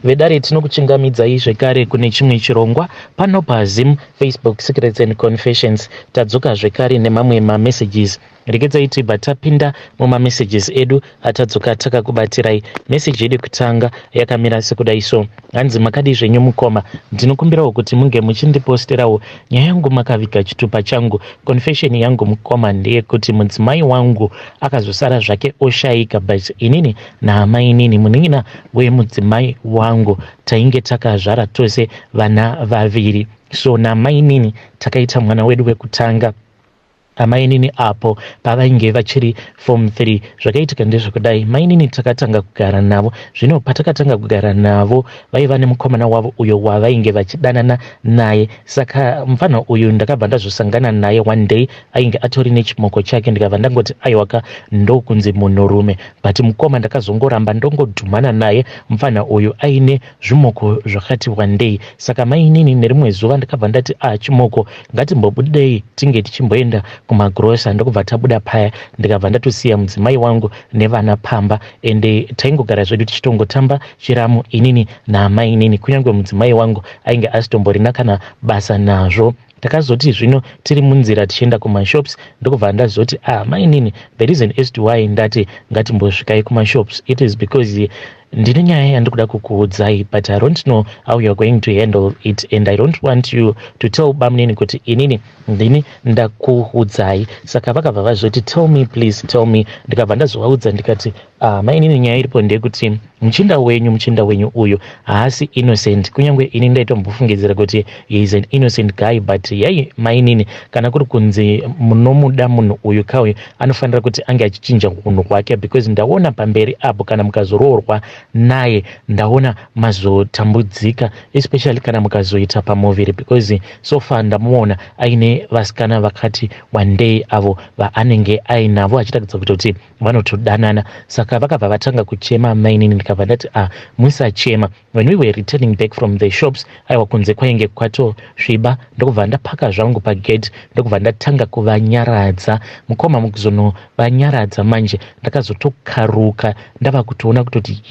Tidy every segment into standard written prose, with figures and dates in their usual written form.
vedare tinokuchingamidzai zvekare kune chimwe chirongwa pano paZim Facebook Secrets and Confessions. Tadzoka zvekare nemamwe mamessages. Regedzai tibva tapinda mumamessages edu atadzoka takakubatirai. Message yedu kutanga yakamira sekudai so: hanzi makadi zvenyu mukoma, ndinokumbirawo kuti munge muchindiposterawo nyaya yangu makaviga chitupa changu. Confession yangu mukoma ndeyekuti mudzimai wangu akazosara zvake oshayika, but inini nahama inini munin'ina wemudzimai wangu tainge takazvara tose vana vaviri. So namai inini takaita mwana wedu wekutanga. Amai nini apo pavainge vachiri form 3 zvakaitika ndezvekudai. Mai nini takatanga kugara navo. Zvino patakatanga kugara navo vaiva nemukomana wavo uyo wavainge vachidanana naye. Saka mufana uyu ndakabva ndazosangana naye one day ainge atori nechimoko chake, ndikabva ndangoti aiwaka ndokunzi munhurume, but mukoma ndakazongoramba ndongodhumana naye mufana uyu aine zvimoko zvakati one day. Saka mai nini nerimwe zuva ndakabva ndati chimoko ngatimbobudei tinge tichimboenda kumagrosa. Ndokubva tabuda paya ndikabva ndatosiya mudzimai wangu nevana pamba, ende taingogara zvedu tichitongotamba chiramu inini naamai inini, kunyange mudzimai wangu ainge asitomborina kana basa nazvo. Takazoti zvino tiri munzira tichienda kumashops, ndokubva ndazoti mai inini, the reason as to why ndati ngatimbosvikai kumashops, it is because ndine nyaya yandikuda kukuudzai, but I don't know how you're going to handle it, and I don't want you to tell bamnini kuti inini ndini ndakuudzai. Saka vakabva vazoti tell me please tell me. Ndikabva ndazovaudza ndikati mainini nyaya iripo ndeyekuti muchinda wenyu uyu haasi innocent, kunyange ini ndaitombofungidzira kuti he is an innocent guy, but yai mainini kana kuri kunzi munomuda munhu uyu kauyu anofanira kuti ange achichinja unhu hwake, because ndaona pamberi apo kana mukazoroorwa naye ndaona mazotambudzika, especially kana mukazoita pamuviri, because so far ndamuona aine vasikana vakati one day avo vaanenge ainavo achiratidza kuti vanotodanana. Saka vakabva vatanga kuchema mainini, ndikabva ndati musachema. When we were returning back from the shops, aiwa kunze kwainge kwatosviba, ndokubva ndapaka zvangu pagate, ndokubva ndatanga kuvanyaradza. Mukoma mukuzonovanyaradza manje ndakazotokaruka ndava kutoona kutoti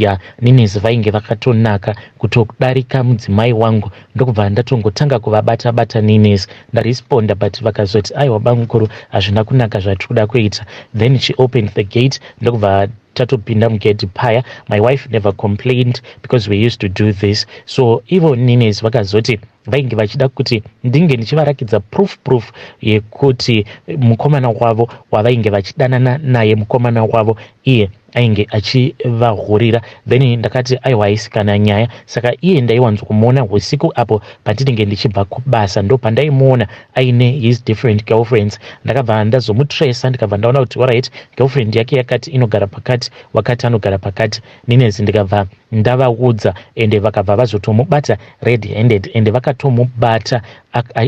ninezi vainge vakatonaka kutodarika mudzimai wangu, ndokubva ndatongotanga kuvabata ninezi ndaresponda, but vakazoti aiwa bamukuru hazvina kunaka zvatiri kuda kuita. Then she opened the gate, ndokubva tatopinda mugate paya. My wife never complained because we used to do this. So ivo ninezi vakazoti vainge vachida kuti ndinge ndichivarakidza proof yekuti mukomana wavo wavainge vachidanana naye, mukomana wavo iye ainge achivahurira. Then ndakati aiwa haisikana nyaya. Saka iye ndaiwanzokumuona usiku apo pandinenge ndichibva kubasa, ndo pandaimuona aine his different girlfriends. Ndakabva ndazomutracer, ndikabva ndaona kuti alright, girlfriend yake yakati inogara pakati, wakati anogara pakati. Ninezi ndikabva ndavaudza, ende vakabva vazotomubata red handed, ende vakatomubata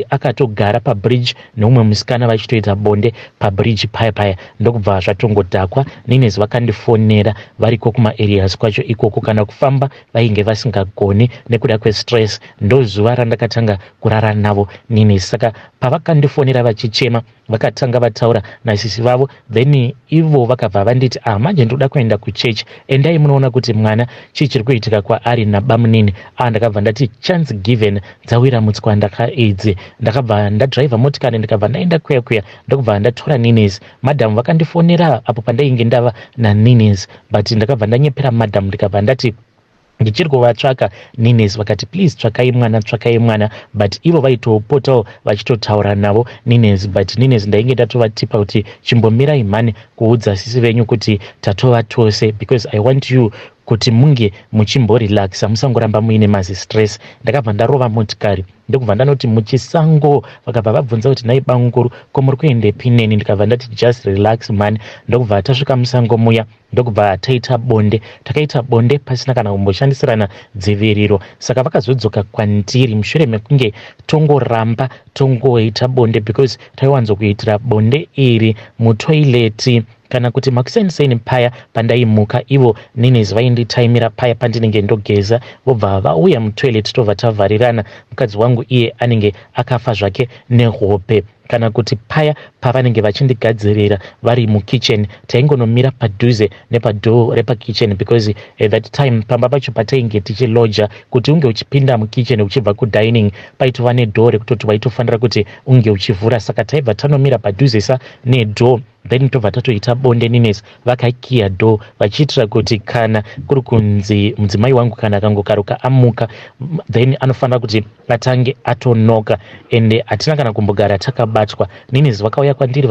akatogara pabridge neumwe musikana vachitoita bonde pabridge paya. Ndokubva zvatongodhakwa. Ninezi vakandifonera variko kuma-areas kwacho ikoko, kana kufamba vainge vasingagoni nekuda kwestress. Ndo zuva randakatanga kurara navo ninezi. Saka pavakandifonera vachichema vakatanga vataura nasisi vavo, then ivo vakabva vanditi manje ndoda kuenda kuchechi, endai munoona kuti mwana chichiri kuitika kwaari nabamunini. Ndakabva ndati chance given dzawira mutswanda idzi. Ndakabva ndadriva motikari ndikabva ndaenda kuya ndokubva ndatora ninezi. Madam vakandifonera apo pandainge ndava naninezi, but ndakabva ndanyepera madam ndikabva ndati ndichiri kuvatsvaka ninezi. Vakati please tsvakai mwana, but ivo vaitopotawo vachitotaura navo ninezi, but ninezi ndainge ndatovatipa kuti chimbomirai mhani kuudza sisi venyu kuti tatova tose, because I want you kuti munge muchimborelaxa, musangoramba muine mazi stress. Ndakabva ndarova motikari, ndokubva ndanoti muchisango. Vakabva vabvunza kuti nai banguru ko muri kuendepi neni, ndikabva ndati just relax man. Ndokubva tasvika musango muya, ndokubva taita bonde. Takaita bonde pasina kana kumboshandisirana dziviriro. Saka vakazodzoka kwandiri mushure mekunge tongoramba tongoita bonde, because taiwanzokuitira bonde iri mutoileti kana kuti makusainisaini paya pandaimuka. Ivo ninezi vainditaimira paya pandinenge ndogeza, vobva vauya mutoilet tobva tavharirana. Mukadzi wangu iye anenge akafa zvake nehope. kana kuti paya pavanenge vachindigadzirira vari mukitchen taingonomira padhuze nepadhoo repakitchen because at that time pamba pacho patainge tichiloja kuti unge uchipinda mukitchen uchibva kudining paitova nedhoo rekutoti waitofanira kuti unge uchivhura, saka taibva tanomira padhuzesa nedhoo then tobva tatoita bonde ninesi vakakiya dhoo vachiitira kuti kana kuri kunzi mudzimai wangu kana akangokaruka amuka then anofanira kuti atange atonoka, ende hatina kana kumbogara takabatwa. Ninesi vakauya kwandiri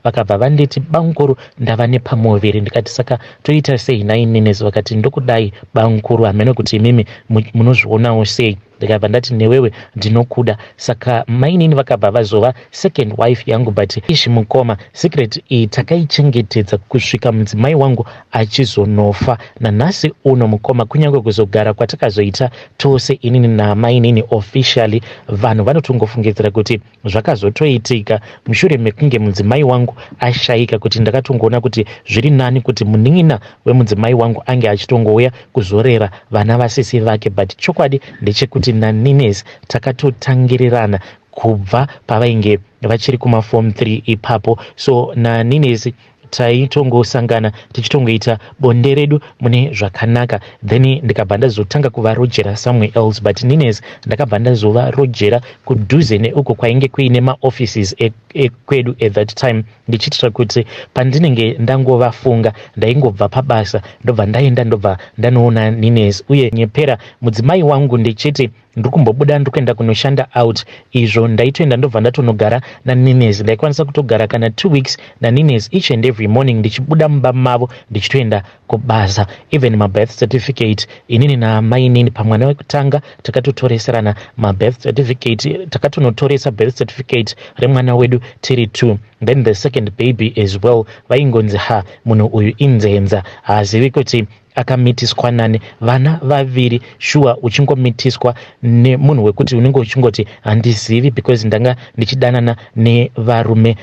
vakabva vanditi bankuru ndava nepamoviri, ndikati saka toita sei nai Ninesi? Vakati ndokudai bankuru, hamene kuti imimi munozvionawo sei? Ndikabva ndati newewe ndinokuda. Saka mainini vakabva vazova second wife yangu, but ishi mukoma secret iyi takaichengetedza kusvika mudzimai wangu achizonofa. Nanhasi uno mukoma, kunyange kuzogara kwatakazoita tose inini namainini officially, vanhu vanotongofungidzira kuti zvakazotoitika mushure mekunge mudzimai wangu ashayika, kuti ndakatongoona kuti zviri nani kuti munin'ina wemudzimai wangu ange achitongouya kuzorera vana vasisi vake, but chokwadi ndechekuti naNinesi takatotangirirana kubva pavainge vachiri kumaform 3 ipapo. So naNinesi taitongosangana tichitongoita bonde redu mune zvakanaka, then ndikabva ndazotanga kuvarojera somewhere else, but Ninesi ndakabva ndazovarojera kudhuze neuko kwainge kuine maoffices ekwedu at that time, ndichitira kuti pandinenge ndangovafunga ndaingobva pabasa ndobva ndaenda ndobva ndanoona Ninesi. Uye nyepera mudzimai wangu ndichiti ndikumbobuda ndikuenda kunoshanda out, izvo ndaitoenda ndobva ndatonogara naNinesi. Ndaikwanisa kutogara kana 2 weeks naNinesi each and every morning, ndichibuda mumba mavo ndichitoenda kubasa. Even mabirth certificate inini namainini pamwana wekutanga takatotoreserana mabirth certificate, takatonotoresa birth certificate remwana wedu tiri 2. Then the second baby as well, vaingonzi munhu uyu inzenza, haazivi kuti akamitiswa nani. Vana vaviri shuwa uchingomitiswa nemunhu wekuti unenge uchingoti handizivi, because ndanga ndichidanana nevarume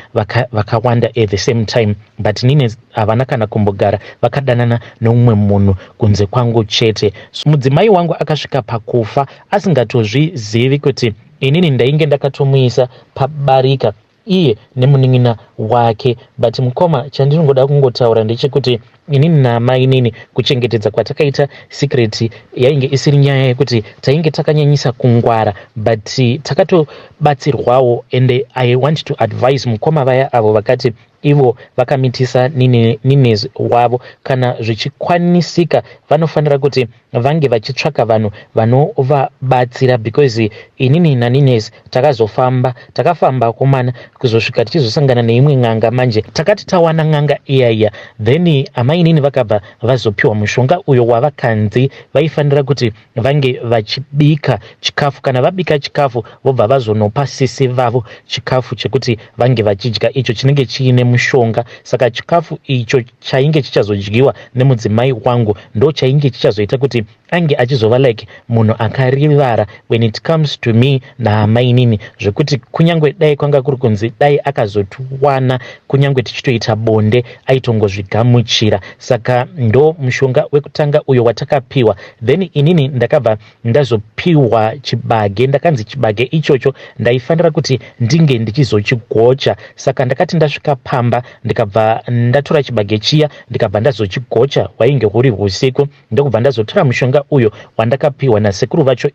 vakawanda at the same time, but Ninesi havana kana kumbogara vakadanana neumwe munhu kunze kwangu chete. So mudzimai wangu akasvika pakufa asingatozvizivi kuti inini ndainge ndakatomuisa pabarika iye nemunin'ina wake. But mukoma, chandinongoda kungotaura ndechekuti inini namainini kuchengetedza kwatakaita secret yainge isiri nyaya yekuti tainge takanyanyisa kungwara, but takatobatsirwawo. And I want to advise mukoma vaya avo vakati ivo vakamitisa Ninesi wavo, kana zvichikwanisika vanofanira kuti vange vachitsvaka vanhu vanovabatsira, because inini naNinesi takafamba komana kuzosvika tichizosangana neimwe n'anga. Manje takati tawana n'anga iya, then amainini vakabva vazopiwa mushonga uyo wavakanzi vaifanira kuti vange vachibika chikafu. Kana vabika chikafu vobva vazonopa sisi vavo chikafu chekuti vange vachidya, icho chinenge chiine mushonga. Saka chikafu icho chainge chichazodyiwa nemudzimai wangu ndo chainge chichazoita kuti ange achizova like munhu akarivara when it comes to me namainini, zvekuti kunyangwe dai kwanga kuri kunzi dai akazotuwana kunyangwe tichitoita bonde aitongozvigamuchira. Saka ndo mushonga wekutanga uyo watakapiwa. Then inini ndakabva ndazopiwa chibage, ndakanzi chibage ichocho ndaifanira kuti ndinge ndichizochigocha. Saka ndakati ndasvika pamba ndikabva ndatora chibage chiya ndikabva ndazochigocha, wainge huri usiku, ndokubva ndazotora mushonga uyo wandakapiwa nasekuru vacho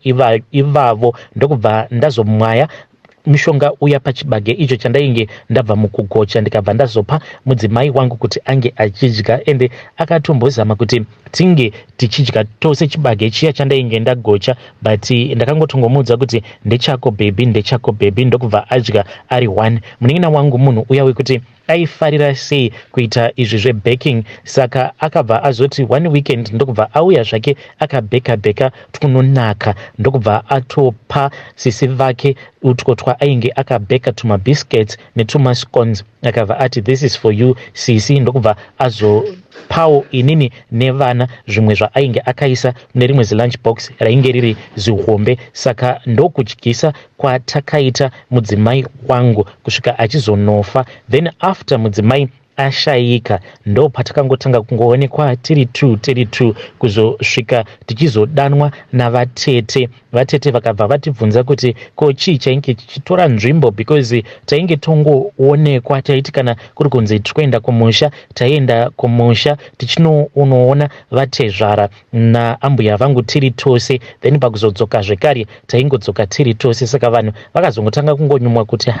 ivavo, ndokubva ndazomwaya mushonga uya pachibage icho chandainge ndabva mukugocha, ndikabva ndazopa mudzimai wangu kuti ange achidya. Ende akatombozama kuti tinge tichidya tose chibage chiya chandainge ndagocha, but ndakangotongomuudza kuti ndechako baby, ndokubva adya ari 1. Munin'ina wangu munhu uya wekuti aifarira sei kuita izvi zvebaking, saka akabva azoti one weekend ndokubva auya zvake akabheka tunonaka, ndokubva atopa sisi vake utwo twainge akabheka tumabiscuits netumascones, akabva ati this is for you sisi, ndokubva azopawo inini nevana zvimwe zvaainge akaisa mune rimwe zilunch box rainge riri zihombe. Saka ndokudyisa kwatakaita mudzimai wangu kusvika achizonofa. Then after mudzimai ashayika ndo patakangotanga kungoonekwa tiri 2 kuzosvika tichizodanwa navatete. Vatete vakabva vatibvunza kuti ko chii chainge chichitora nzvimbo, because tainge tongoonekwa, taiti kana kuri kunzi tikuenda kumusha taienda kumusha tichinoona vatezvara naambuya vangu tiri tose, then pakuzodzoka zvekare taingodzoka tiri tose. Saka vanhu vakazongotanga kungonyumwa kuti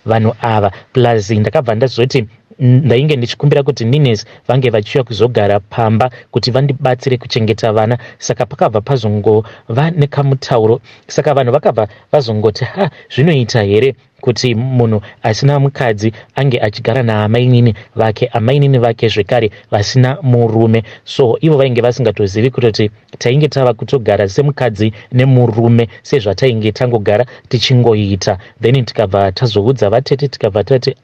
vanhu ava, plus ndakabva ndazoti ndainge ndichikumbira kuti Nines vange vachiuya kuzogara pamba kuti vandibatsire kuchengeta vana. Saka pakabva pazongova nekamutauro, saka vanhu vakabva vazongoti zvinoita here kuti munhu asina mukadzi ange achigara naamainini vake, amainini vake zvekare vasina murume. So ivo vainge vasingatozivi kutoti tainge tava kutogara semukadzi nemurume sezvatainge tangogara tichingoita. Then tikabva tazoudza vatete tikabva tati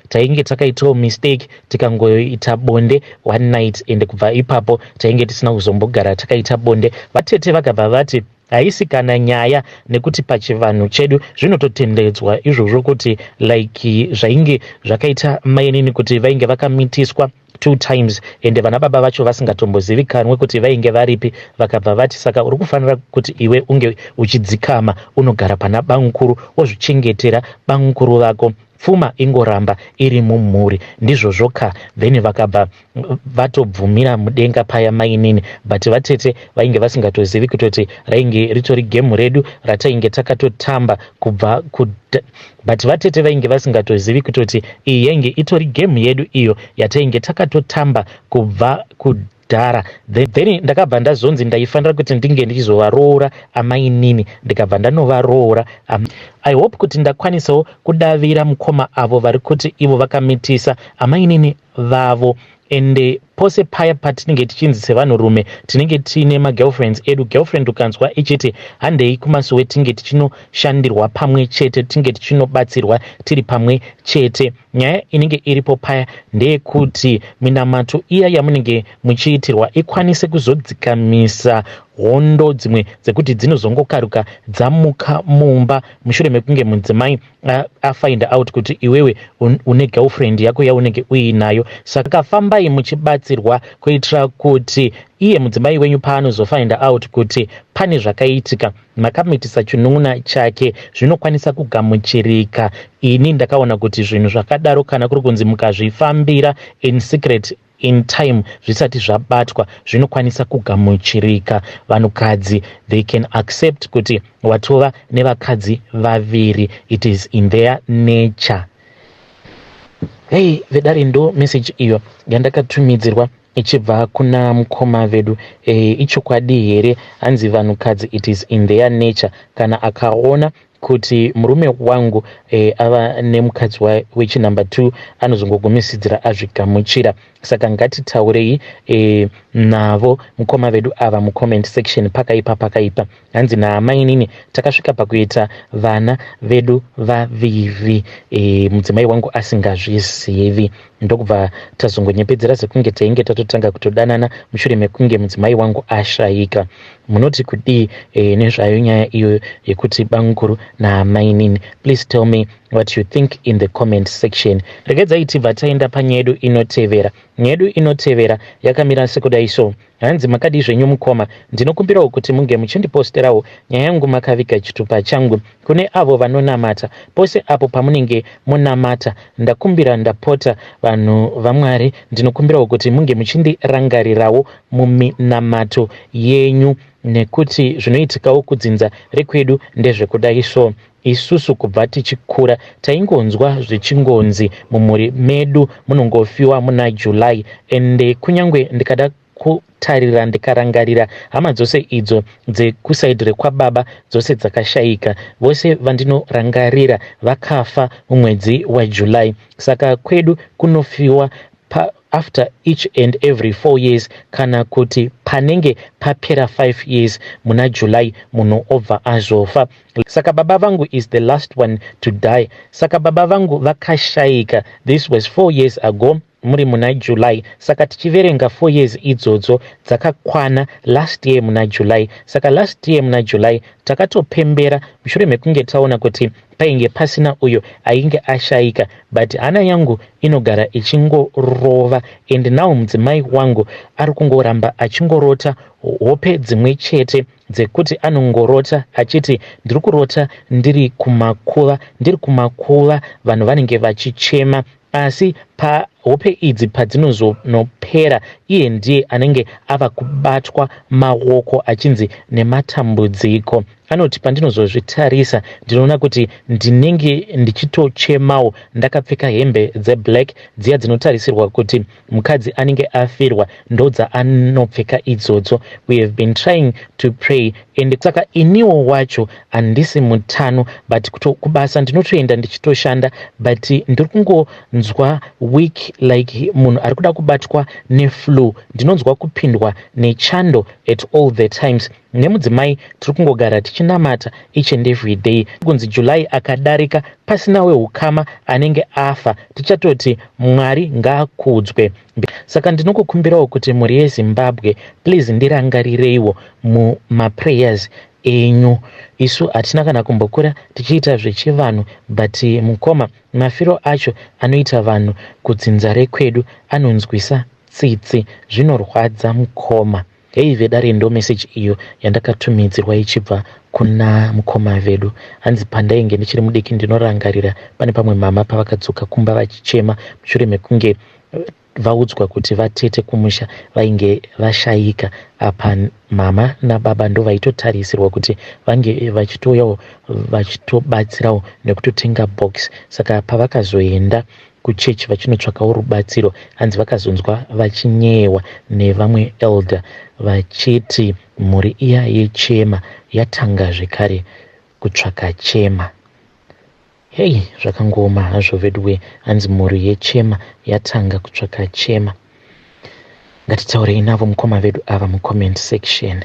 tainge takaitawo mistake tikangoita bonde one night, ende kubva ipapo tainge tisina kuzombogara takaita bonde. Vatete vakabva vati haisi kana nyaya, nekuti pachivanhu chedu zvinototendedzwa izvozvo kuti like zvainge zvakaita mainini kuti vainge vakamitiswa 2 times ende vana baba vacho vasingatombozivikanwe kuti vainge varipi. Vakabva vati saka uri kufanira kuti iwe unge uchidzikama unogara pana bangukuru wozvichengetera bangukuru vako, pfuma ingoramba iri mumhuri, ndizvo zvoka. Then vakabva vatobvumira mudenga paya mainini, but vatete vainge vasingatozivi kutoti rainge ritori gemu redu ratainge takatotamba kubva but vatete vainge vasingatozivi kutoti iyi yainge itori gemu yedu iyo yatainge takatotamba kubva kudhara. Then ndakabva ndazonzi ndaifanira kuti ndinge ndichizovaroora amainini, ndikabva ndanovaroora. I hope kuti ndakwanisawo kudavira mukoma avo vari kuti ivo vakamitisa amainini vavo. Ende pose paya patinenge tichinzi sevanhurume tinenge tiine magirlfriends edu, girlfriend ukanzwa ichiti handei kumasuwe tinge tichinoshandirwa pamwe chete, tinge tichinobatsirwa tiri pamwe chete. Nyaya inenge iripo paya ndeyekuti minamato iya yamunenge muchiitirwa ikwanise kuzodzikamisa hondo dzimwe dzekuti dzinozongokaruka dzamuka mumba mushure mekunge mudzimai afind out kuti iwewe une girlfriend yako yaunenge uinayo. Saka fambai muchibatsirwa kuitira kuti iye mudzimai wenyu paanozofind out kuti pane zvakaitika, makamitisa chinun'una chake, zvinokwanisa kugamuchirika. Ini ndakaona kuti zvinhu zvakadaro kana kuri kunzi mukazvifambira in secret in time zvisati zvabatwa zvinokwanisa kugamuchirika. Vanhukadzi they can accept kuti watova nevakadzi vaviri, it is in their nature. Hey vedare, ndo message iyo yandakatumidzirwa ichibva kuna mukoma vedu. Ichokwadi here, hanzi vanhukadzi it is in their nature. Kana akaona kuti murume wangu ava nemukadzi wechinumber 2 anozongogumisidzira azvigamuchira. Saka ngatitaurei navo mukoma vedu ava mucomment section pakaipa. Hanzi naamainini takasvika pakuita vana vedu vaviri, mudzimai wangu asingazvizivi. Ndokubva tazongonyepedzera sekunge tainge tatotanga kutodanana mushure mekunge mudzimai wangu ashayika. Munoti kudii nezvayo nyaya iyo yekuti bangukuru naamainini? Please tell me what you think in the comment section. Regedzai tibva taenda panyaya yedu inotevera. Nyaya yedu inotevera yakamira sekudai so. Hanzi makadi zvenyu mukoma, ndinokumbirawo kuti munge muchindiposterawo nyaya yangu makaviga chitupa changu kune avo vanonamata. Pose apo pamunenge munamata ndakumbira ndapota vanhu vaMwari, ndinokumbirawo kuti munge muchindirangarirawo muminamato yenyu, nekuti zvinoitikawo kudzinza rekwedu ndezvekudai so. Isusu kubva tichikura taingonzwa zvichingonzi mumhuri medu munongofiwa muna July, ende kunyangwe ndikada kutarira ndikarangarira hama dzose idzo dzekusaidhi rekwababa dzose dzakashayika, vose vandinorangarira vakafa mumwedzi waJuly. Saka kwedu kunofiwa after each and every 4 years, kana kuti panenge papera 5 years muna July munhu obva azofa. Saka baba vangu is the last one to die. Saka baba vangu vakashayika. This was 4 years ago. muri muna July, saka tichiverenga 4 years idzodzo dzakakwana last year muna July. Saka last year muna July takatopembera mushure mekunge taona kuti painge pasina uyo ainge ashaika, but hana yangu inogara ichingorova, and now mudzimai wangu ari kungoramba achingorota hope dzimwe chete dzekuti anongorota achiti ndiri kurota ndiri kumakuva vanhu vanenge vachichema, asi hope idzi padzinozonopera iye ndiye anenge ava kubatwa maoko achinzi nematambudziko. Anoti pandinozozvitarisa ndinoona kuti ndinenge ndichitochemawo ndakapfeka hembe dzeblack dziya dzinotarisirwa kuti mukadzi anenge afirwa ndodzaanopfeka idzodzo. We have been trying to pray, and saka iniwo wacho handisi mutano, but kubasa ndinotoenda ndichitoshanda, but ndiri kungonzwa weak like munhu ari kuda kubatwa neflu, ndinonzwa kupindwa nechando at all the times. Nemudzimai tiri kungogara tichinamata each and every day. Kunzi July akadarika pasina wehukama anenge afa, tichatoti Mwari ngaakudzwe. Saka ndinokukumbirawo kuti muri yeZimbabwe please ndirangarireiwo mumaprayers enyu. Isu hatina kana kumbokura tichiita zvechivanhu, but mukoma mafiro acho anoita vanhu kudzinza rekwedu anonzwisa tsitsi, zvinorwadza mukoma. Hei vedare ndo message iyo yandakatumidzirwa ichibva kuna mukoma vedu. Hanzi pandainge ndichiri mudiki ndinorangarira pane pamwe mama pavakadzoka kumba vachichema mushure mekunge vaudzwa kuti vatete kumusha vainge vashaika. Apa mama nababa ndo vaitotarisirwa kuti vange vachitoyawo vachitobatsirawo nekutotenga box. Saka pavakazoenda kuchechi vachinotsvakawo rubatsiro, hanzi vakazonzwa vachinyewa nevamwe elder vachiti mhuri iya yechema yatanga zvekare kutsvaka chema. Hei, zvakangoma hazvo veduwe, hanzi mhuri yechema yatanga kutsvaka chema. Ngatitaurei navo mukoma vedu ava mucomment section.